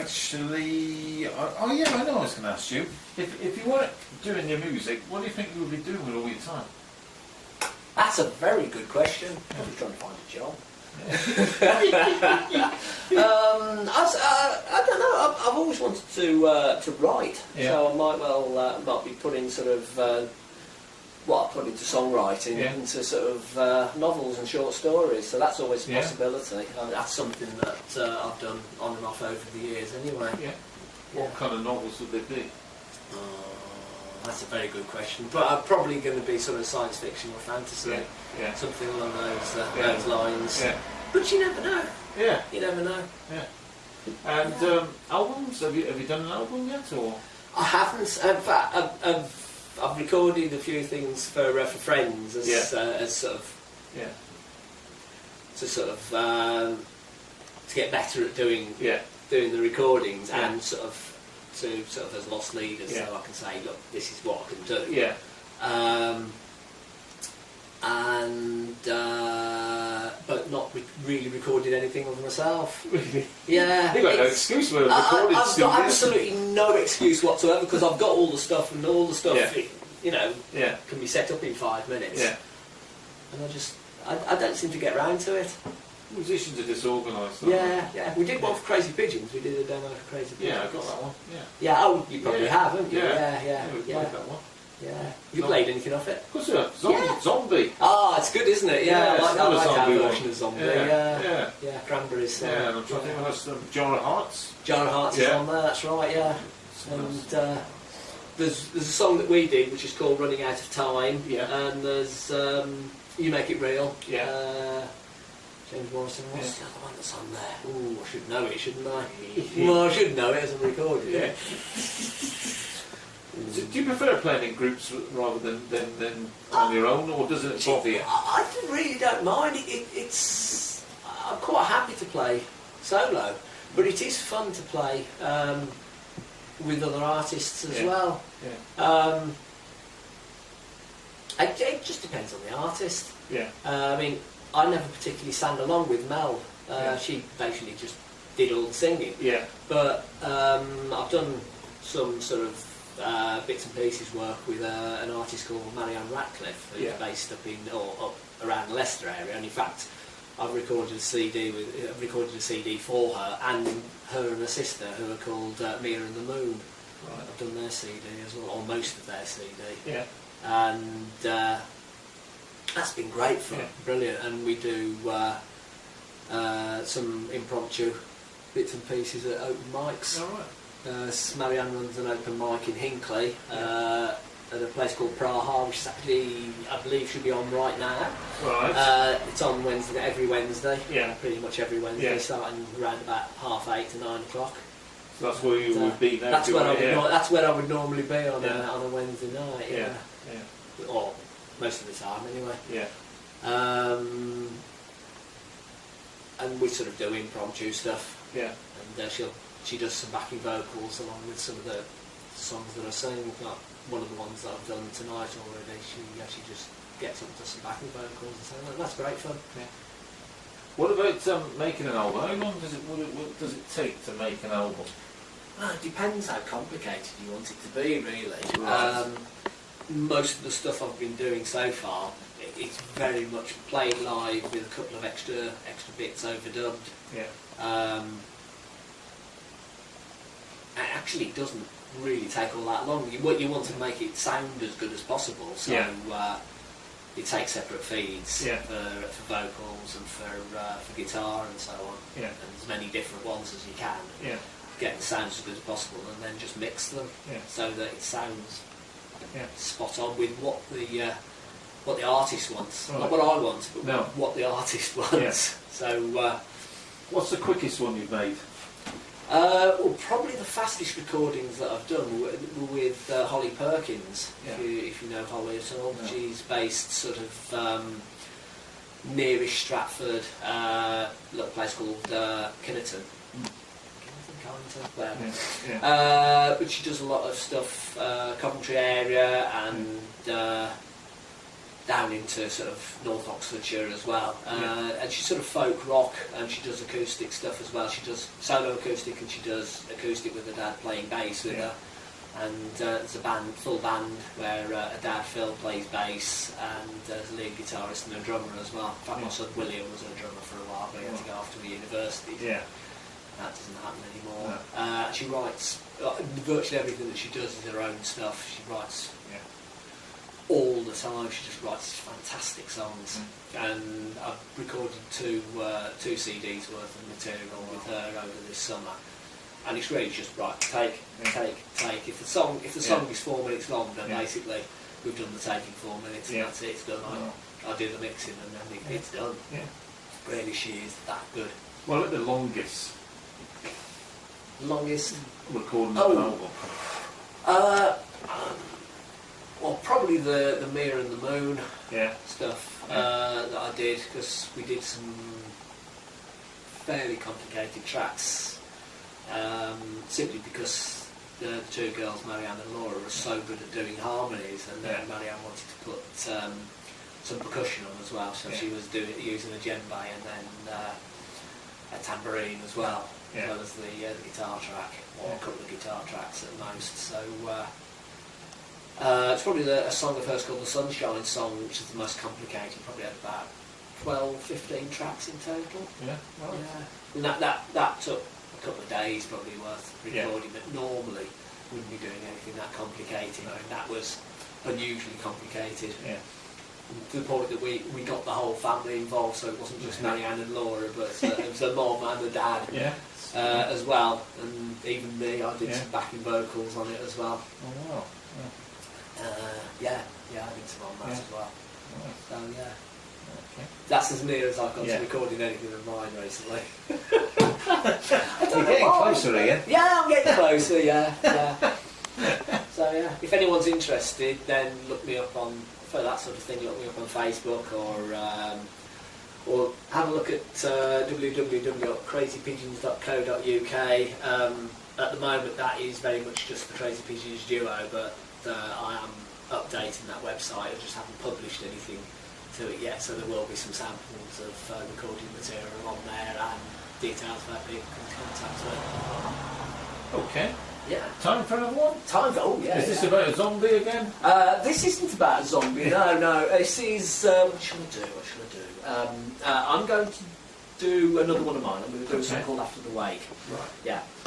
actually, oh yeah, I know I was going to ask you. If you weren't doing your music, what do you think you would be doing with all your time? That's a very good question. I'm just trying to find a job. I don't know. I've always wanted to write, so I might be putting sort of what I put into songwriting into sort of novels and short stories. So that's always a possibility. That's something that I've done on and off over the years, anyway. Yeah. What kind of novels would they be? That's a very good question. But I'm probably going to be sort of science fiction or fantasy, something along those lines. Yeah. But you never know. Yeah. You never know. Yeah. And albums? Have you done an album yet, or? I haven't. In fact, I've recorded a few things for friends as sort of to get better at doing the recordings and sort of as lost leaders, so I can say, look, this is what I can do. Yeah. But not really recorded anything of myself. Really? Yeah. You've got no excuse for recording. I've got absolutely no excuse whatsoever, because I've got all the stuff, and all the stuff, can be set up in 5 minutes. Yeah. And I don't seem to get round to it. Musicians are disorganised. Yeah. We did one for Crazy Pigeons. We did a demo for Crazy Pigeons. Yeah, I got that one. Yeah. Yeah. Oh, you probably have, haven't you? Yeah. We played that one. Yeah. You played anything off it? Of course, Zombie. Oh, it's good, isn't it? Yeah, I like our Zombie version of Zombie. Yeah. Cranberries. Yeah, and I'm trying to think of some Jar of Hearts. Jar of Hearts is on there. That's right. Yeah. And there's a song that we did which is called Running Out of Time. Yeah. And there's You Make It Real. Yeah. James Morrison. What's the other one that's on there? Ooh, I should know it, shouldn't I? Well, I should know it as I'm recording it. Do you prefer playing in groups rather than on your own, or does it bother you? I really don't mind. I'm quite happy to play solo, but it is fun to play with other artists as well. Yeah. It just depends on the artist. Yeah. I mean, I never particularly sang along with Mel. She basically just did all the singing. Yeah. But I've done some sort of bits and pieces work with an artist called Marianne Ratcliffe, who's based up around the Leicester area. And in fact, I've recorded a CD for her and her sister, who are called Mia and the Moon. Right. I've done their CD as well, or most of their CD. Yeah. And that's been great fun, brilliant. And we do some impromptu bits and pieces at open mics. All right. Marianne runs an open mic in Hinckley at a place called Praha, which is actually, I believe, should be on right now. Right. It's on every Wednesday. Yeah. Pretty much every Wednesday, starting around about 8:30 to 9 o'clock. So that's where you would be now. That's where I would normally be on a Wednesday night. Yeah. Or most of the time, anyway. Yeah. And we sort of do impromptu stuff. Yeah. And she does some backing vocals along with some of the songs that I sing. Like one of the ones that I've done tonight already, she actually just gets up to some backing vocals and so on. That's great fun. Yeah. What about making an album? How long what does it take to make an album? Well, it depends how complicated you want it to be, really. Right. Most of the stuff I've been doing so far, it's very much played live with a couple of extra bits overdubbed. Yeah. Actually, it doesn't really take all that long. You want to make it sound as good as possible, so you take separate feeds for vocals and for guitar and so on, and as many different ones as you can. Yeah. Get the sounds as good as possible, and then just mix them so that it sounds spot on with what the artist wants. Right. Not what I want, but what the artist wants. Yeah. So, what's the quickest one you've made? Well, probably the fastest recordings that I've done were with Holly Perkins, if you know Holly at all. No. She's based sort of nearish Stratford, a little place called Kinnerton. But she does a lot of stuff, Coventry area, and down into sort of North Oxfordshire as well. And she's sort of folk rock, and she does acoustic stuff as well. She does solo acoustic, and she does acoustic with her dad playing bass with her. And it's a band, full band, where her dad Phil plays bass, and there's a lead guitarist and a drummer as well. In fact, my son William was a drummer for a while, but he had to go off to the university. That doesn't happen anymore. She writes virtually everything that she does is her own stuff. She writes all the time. She just writes fantastic songs, and I've recorded two CDs worth of material with her over this summer. And it's really just right. Take. If the song is 4 minutes long, then basically we've done the taking 4 minutes, and that's it. It's done. I do the mixing, and then it's done. Really, she is that good. Well, at the longest recording of an album. Well, probably the Mirror and the Moon stuff that I did, because we did some fairly complicated tracks. Simply because the two girls, Marianne and Laura, are so good at doing harmonies, and then Marianne wanted to put some percussion on as well, so she was using a djembe and then a tambourine as well, as well as the guitar track, or a couple of guitar tracks at most. So it's probably a song of hers called The Sunshine Song, which is the most complicated. Probably had about 12-15 tracks in total. And that took a couple of days probably worth recording, but normally wouldn't be doing anything that complicated. I mean, that was unusually complicated. To the point that we got the whole family involved, so it wasn't just Marianne and Laura, but it was a mom and a dad as well, and even me, I did some backing vocals on it as well. Oh wow. I did some on that as well. So that's as near as I've got to recording anything of mine recently. You're getting closer again. Yeah, I'm getting closer, So if anyone's interested, then look me up for that sort of thing, look me up on Facebook, or have a look at www.crazypigeons.co.uk. At the moment that is very much just the Crazy Pigeons duo, but I am updating that website. I just haven't published anything to it yet, so there will be some samples of recording material on there and details where people can contact me. Okay. Yeah. Time for another one? Is this about a zombie again? This isn't about a zombie, no. This is, what shall I do? I'm going to do another one of mine. I'm going to do something called After the Wake. Right. Yeah.